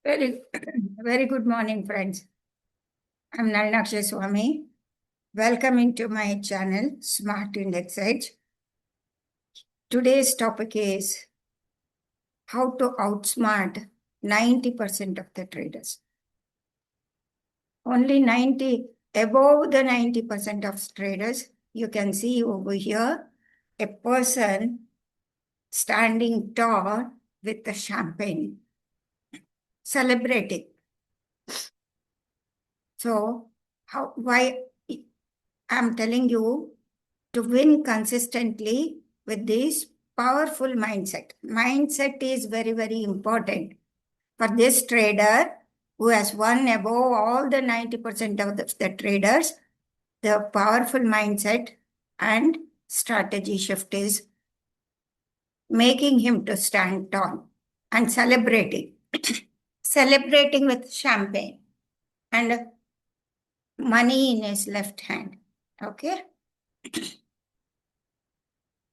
Very, very good morning, friends. I'm Nalinaksha Swami. Welcome to my channel, Smart Index Edge. Today's topic is how to outsmart 90% of the traders. Only 90, above the 90% of traders, you can see over here a person standing tall with the champagne, celebrating. So, why I'm telling you to win consistently with this powerful mindset. Mindset is very, very important for this trader who has won above all the 90% of the traders. The powerful mindset and strategy shift is making him to stand tall and celebrating, celebrating with champagne and money in his left hand. Okay.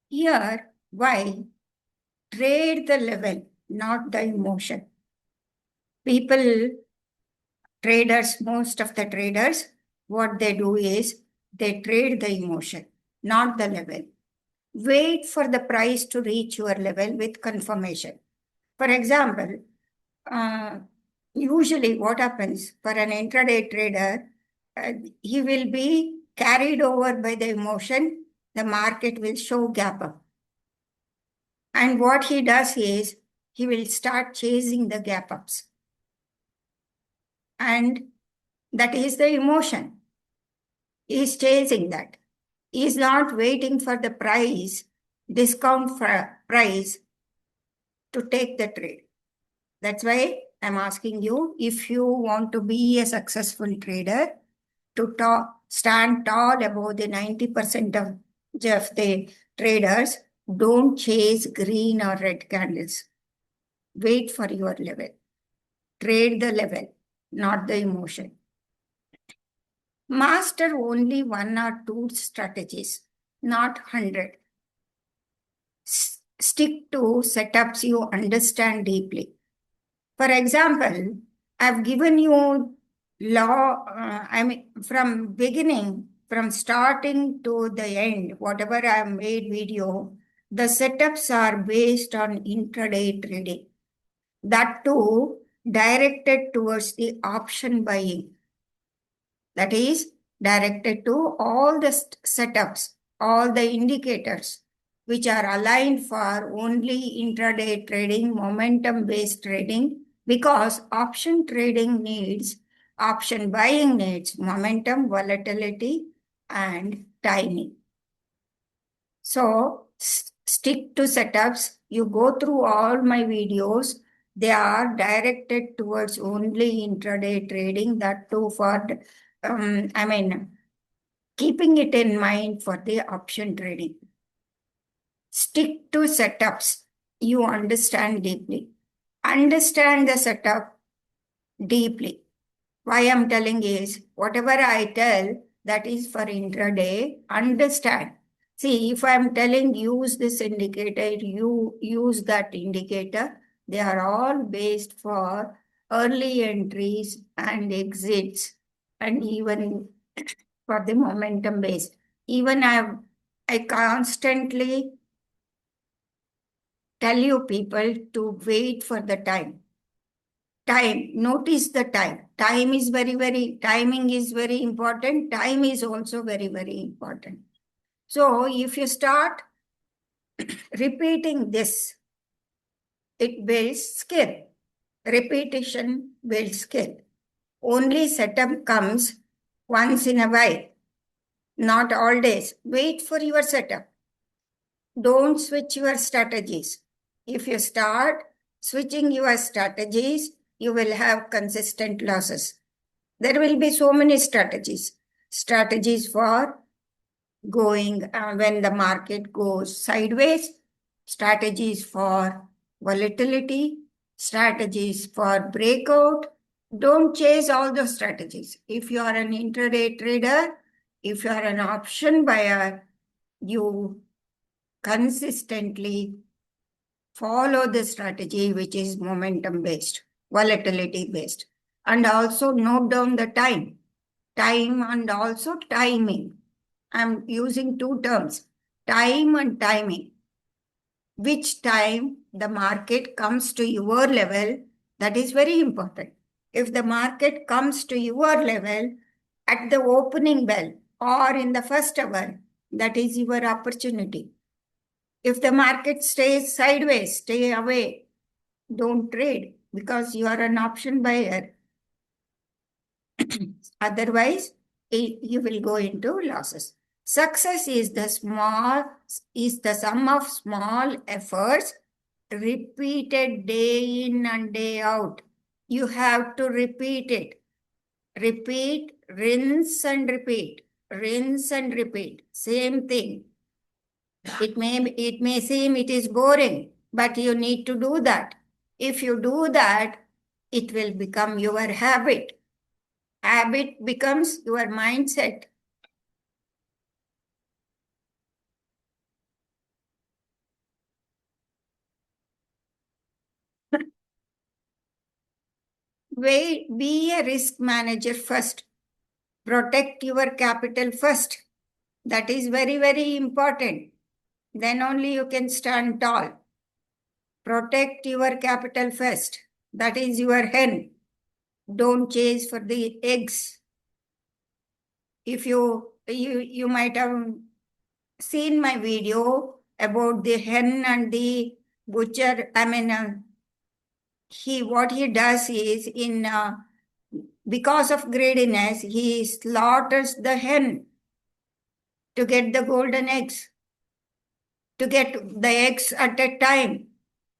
Here, why? Trade the level, not the emotion. People, traders, most of the traders, what they do is they trade the emotion, not the level. Wait for the price to reach your level with confirmation. For example, usually what happens for an intraday trader, he will be carried over by the emotion, the market will show gap up. And what he does is he will start chasing the gap ups. And that is the emotion. He is chasing that. He is not waiting for the price, discount for price to take the trade. That's why I'm asking you, if you want to be a successful trader, to stand tall above the 90% of the traders, don't chase green or red candles. Wait for your level. Trade the level, not the emotion. Master only one or two strategies, not 100. Stick to setups you understand deeply. For example, I've given you from beginning, from starting to the end, whatever I've made video, the setups are based on intraday trading. That too, directed towards the option buying. That is directed to all the setups, all the indicators, which are aligned for only intraday trading, momentum-based trading, because option trading needs, option buying needs momentum, volatility, and timing. So stick to setups. You go through all my videos. They are directed towards only intraday trading, that too for keeping it in mind for the option trading. Stick to setups you understand deeply. Understand the setup deeply. Why I'm telling is, whatever I tell, that is for intraday, understand. See, if I'm telling use this indicator, you use that indicator, they are all based for early entries and exits, and even for the momentum base. Even I constantly tell you people to wait for the time. Time, notice the time. Timing is very important. Time is also very, very important. So if you start repeating this, it builds skill. Repetition builds skill. Only setup comes once in a while, not all days. Wait for your setup. Don't switch your strategies. If you start switching your strategies, you will have consistent losses. There will be so many strategies. Strategies for going when the market goes sideways, strategies for volatility, strategies for breakout. Don't chase all the strategies. If you are an intraday trader, if you are an option buyer, you consistently follow the strategy which is momentum based. volatility based. And also note down the time and also timing. I'm using two terms, time and timing. Which time the market comes to your level, that is very important. If the market comes to your level at the opening bell or in the first hour, that is your opportunity. If the market stays sideways, stay away. Don't trade because you are an option buyer. Otherwise, you will go into losses. Success is the sum of small efforts repeated day in and day out. You have to repeat it. Repeat, rinse and repeat. Rinse and repeat. Same thing. It may seem it is boring, but you need to do that. If you do that, it will become your habit. Habit becomes your mindset. Be a risk manager first. Protect your capital first. That is very, very important. Then only you can stand tall. Protect your capital first. That is your hen. Don't chase for the eggs. If you might have seen my video about the hen and the butcher. What he does is because of greediness, he slaughters the hen to get the golden eggs, to get the eggs at a time.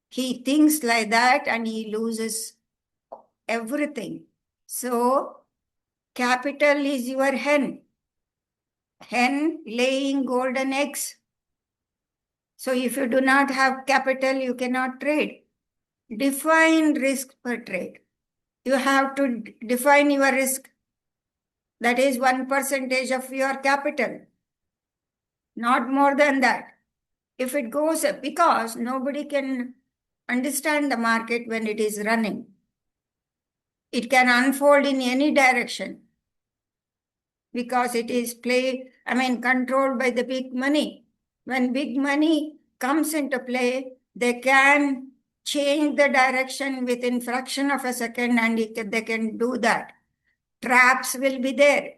He thinks like that and he loses everything. So, capital is your hen. Hen laying golden eggs. So, if you do not have capital, you cannot trade. Define risk per trade. You have to define your risk. That is 1% of your capital. Not more than that. If it goes up, because nobody can understand the market when it is running. It can unfold in any direction because it is controlled by the big money. When big money comes into play, they can change the direction within fraction of a second and they can do that. Traps will be there.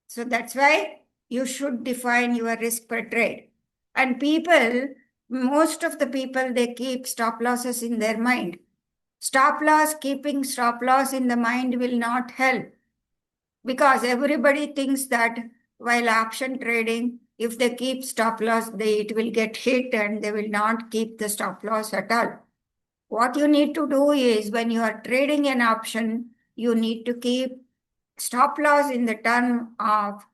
So that's why you should define your risk per trade. And most of the people, they keep stop losses in their mind. Keeping stop loss in the mind will not help because everybody thinks that while option trading, if they keep stop loss, it will get hit and they will not keep the stop loss at all. What you need to do is when you are trading an option, you need to keep stop loss in the term of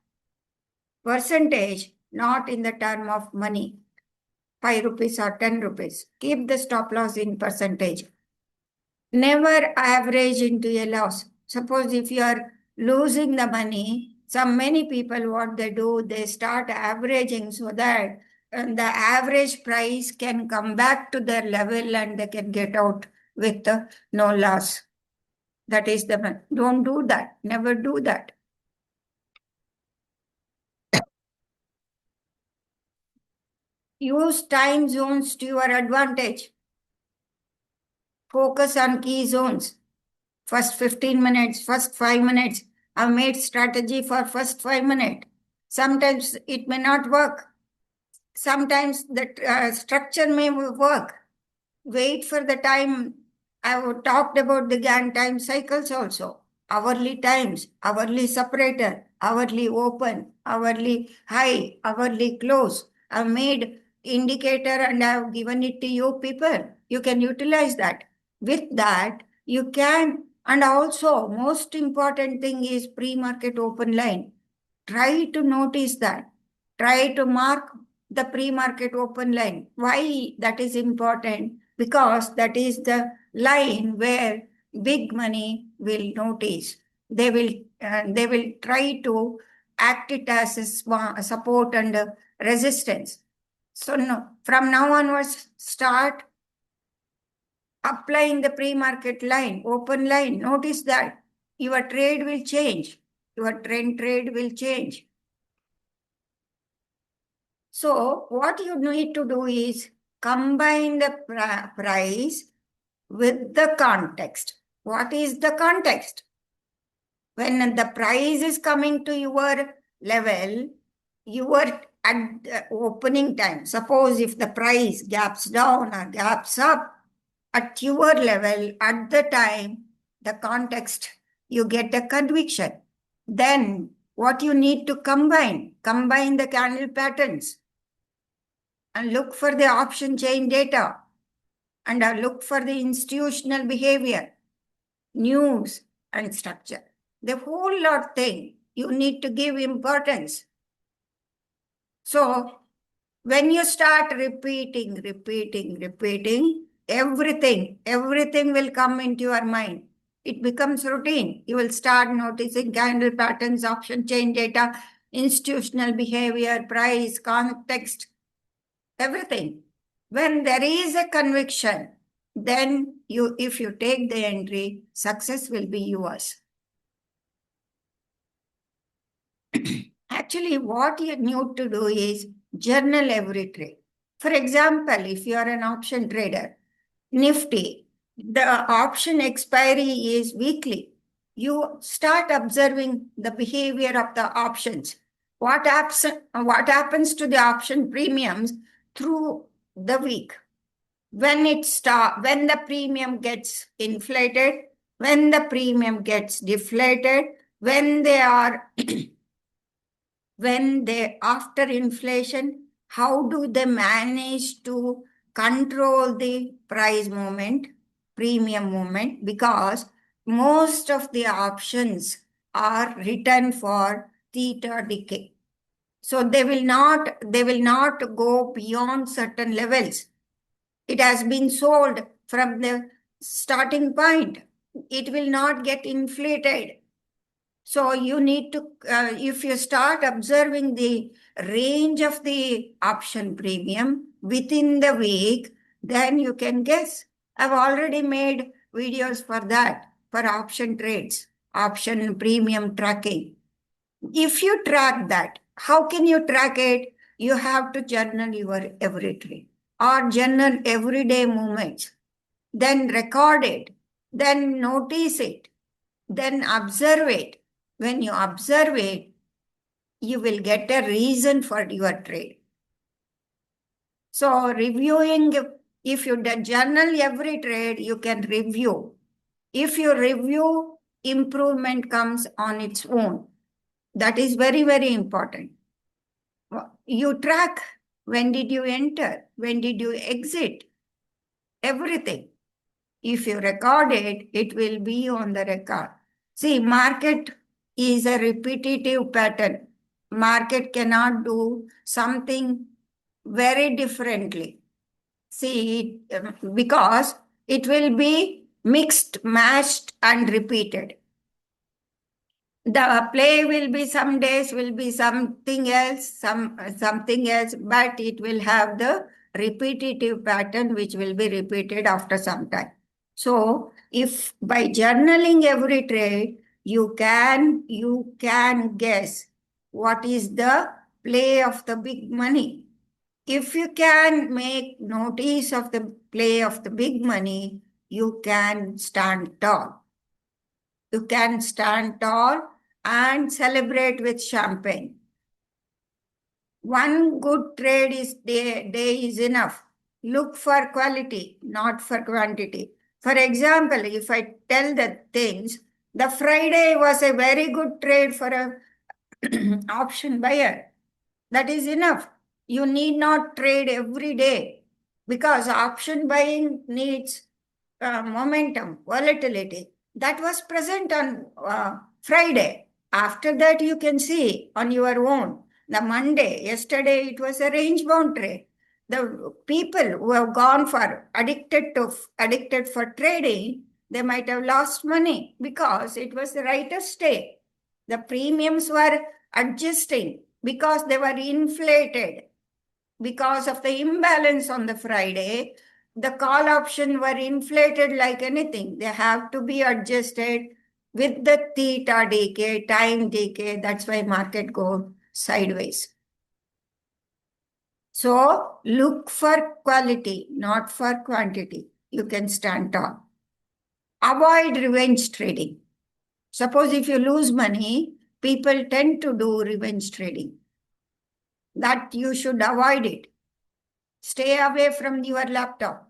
percentage, not in the term of money, 5 rupees or 10 rupees. Keep the stop loss in percentage. Never average into a loss. Suppose if you are losing the money, many people, what they do, they start averaging so that the average price can come back to their level and they can get out with no loss. That is don't do that. Never do that. Use time zones to your advantage. Focus on key zones. First 15 minutes, first 5 minutes. I've made strategy for first 5 minutes. Sometimes it may not work. Sometimes the structure may work. Wait for the time. I've talked about the Gantt time cycles also. Hourly times, hourly separator, hourly open, hourly high, hourly close. I've made indicator and I've given it to you people. You can utilize that. With that, you can, and also most important thing is pre-market open line. Try to notice that. Try to mark the pre-market open line. Why that is important? Because that is the line where big money will notice. They will try to act it as a support and a resistance. So no, from now onwards, start applying the pre-market line, open line, notice that your trade will change. Your trade will change. So what you need to do is combine the price with the context. What is the context? When the price is coming to your level, you are at the opening time. Suppose if the price gaps down or gaps up at your level, at the time, the context, you get a conviction. Then what you need to combine the candle patterns and look for the option chain data and look for the institutional behavior, news and structure. The whole lot thing you need to give importance. So when you start repeating, everything will come into your mind. It becomes routine. You will start noticing candle patterns, option chain data, institutional behavior, price, context, everything. When there is a conviction, then if you take the entry, success will be yours. Actually, what you need to do is journal every trade. For example, if you are an option trader, Nifty, the option expiry is weekly. You start observing the behavior of the options. What happens to the option premiums through the week? When the premium gets inflated, when the premium gets deflated, when they are after inflation, how do they manage to control the price movement, premium movement? Because most of the options are written for theta decay. So they will not go beyond certain levels. It has been sold from the starting point. It will not get inflated. So you need to, if you start observing the range of the option premium within the week, then you can guess. I've already made videos for that, for option trades, option premium tracking. If you track that, how can you track it? You have to journal your every trade or journal everyday movements, then record it, then notice it, then observe it. When you observe it, you will get a reason for your trade. So reviewing, if you journal every trade, you can review. If you review, improvement comes on its own. That is very, very important. You track when did you enter, when did you exit, everything. If you record it, it will be on the record. See, market is a repetitive pattern. Market cannot do something very differently. See, because it will be mixed, matched, and repeated. The play will be some days will be something else, something else, but it will have the repetitive pattern which will be repeated after some time. So if by journaling every trade, you can guess what is the play of the big money. If you can make notice of the play of the big money, you can stand tall. You can stand tall and celebrate with champagne. One good trade day is enough. Look for quality, not for quantity. For example, if I tell the things, the Friday was a very good trade for a option buyer. That is enough. You need not trade every day because option buying needs momentum, volatility. That was present on Friday. After that, you can see on your own. The Monday, yesterday, it was a range bound trade. The people who have gone for addicted for trading, they might have lost money because it was the rightest day. The premiums were adjusting because they were inflated because of the imbalance on the Friday. the call option were inflated like anything. They have to be adjusted with the theta decay, time decay. That's why market go sideways. So look for quality, not for quantity. You can stand tall. Avoid revenge trading. Suppose if you lose money, people tend to do revenge trading. That you should avoid it. Stay away from your laptop.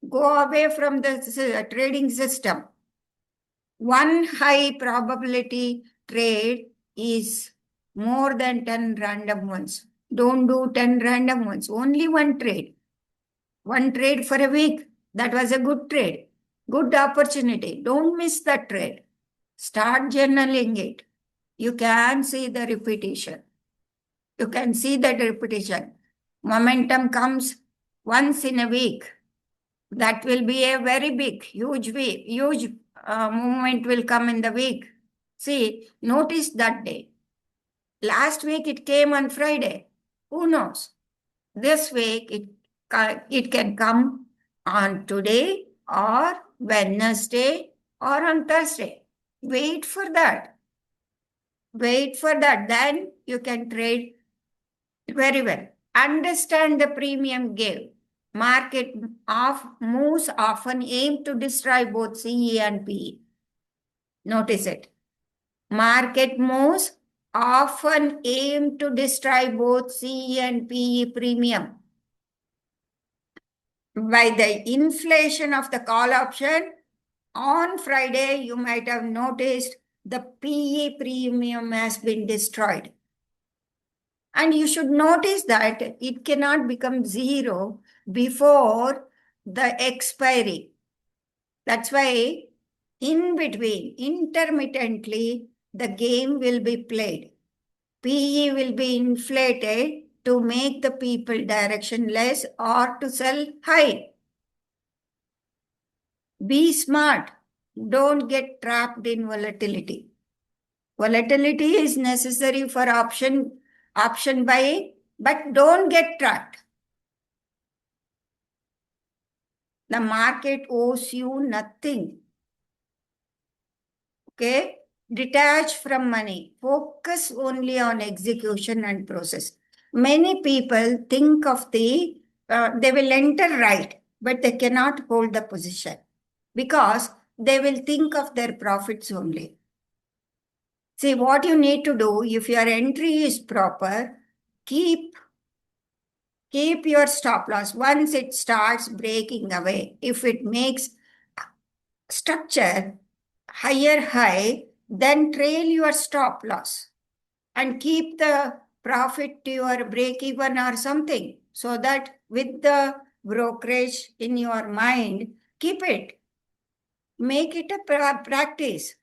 Go away from the trading system. One high probability trade is more than 10 random ones. Don't do 10 random ones. Only one trade. One trade for a week. That was a good trade. Good opportunity. Don't miss that trade. Start journaling it. You can see the repetition. You can see that repetition. Momentum comes once in a week. That will be a very big, huge week, huge movement will come in the week. See, notice that day. Last week it came on Friday. Who knows? This week it can come on today or Wednesday or on Thursday. Wait for that. Wait for that. Then you can trade very well. Understand the premium gave. Market moves often aim to destroy both CE and PE. Notice it. Market moves often aim to destroy both CE and PE premium. By the inflation of the call option, on Friday, you might have noticed the PE premium has been destroyed. And you should notice that it cannot become zero before the expiry. That's why in between, intermittently, the game will be played. PE will be inflated to make the people directionless or to sell high. Be smart. Don't get trapped in volatility. Volatility is necessary for option buying, but don't get trapped. The market owes you nothing. Okay? Detach from money. Focus only on execution and process. Many people think of they will enter right, but they cannot hold the position because they will think of their profits only. See, what you need to do, if your entry is proper, keep your stop loss. Once it starts breaking away, if it makes structure higher high, then trail your stop loss and keep the profit to your break even or something, so that with the brokerage in your mind, keep it. Make it a practice.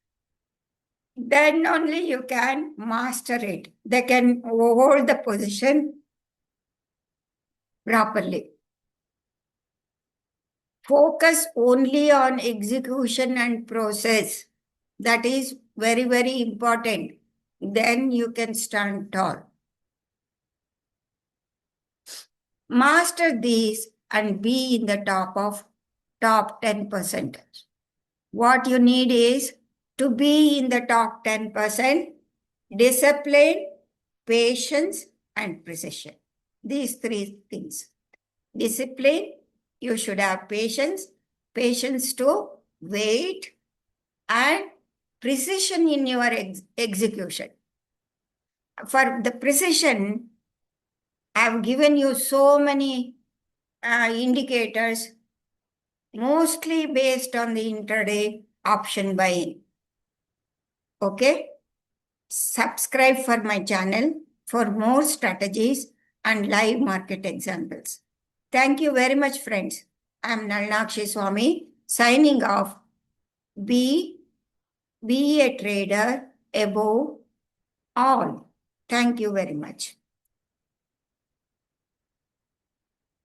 Then only you can master it. They can hold the position properly. Focus only on execution and process. That is very, very important. Then you can stand tall. Master these and be in the top 10%. What you need is to be in the top 10%, discipline, patience, and precision. These three things. Discipline, you should have patience to wait, and precision in your execution. For the precision, I have given you so many indicators, mostly based on the intraday option buying. Okay? Subscribe for my channel for more strategies and live market examples. Thank you very much, friends. I am Nalnakshi Swami signing off. Be a trader above all. Thank you very much.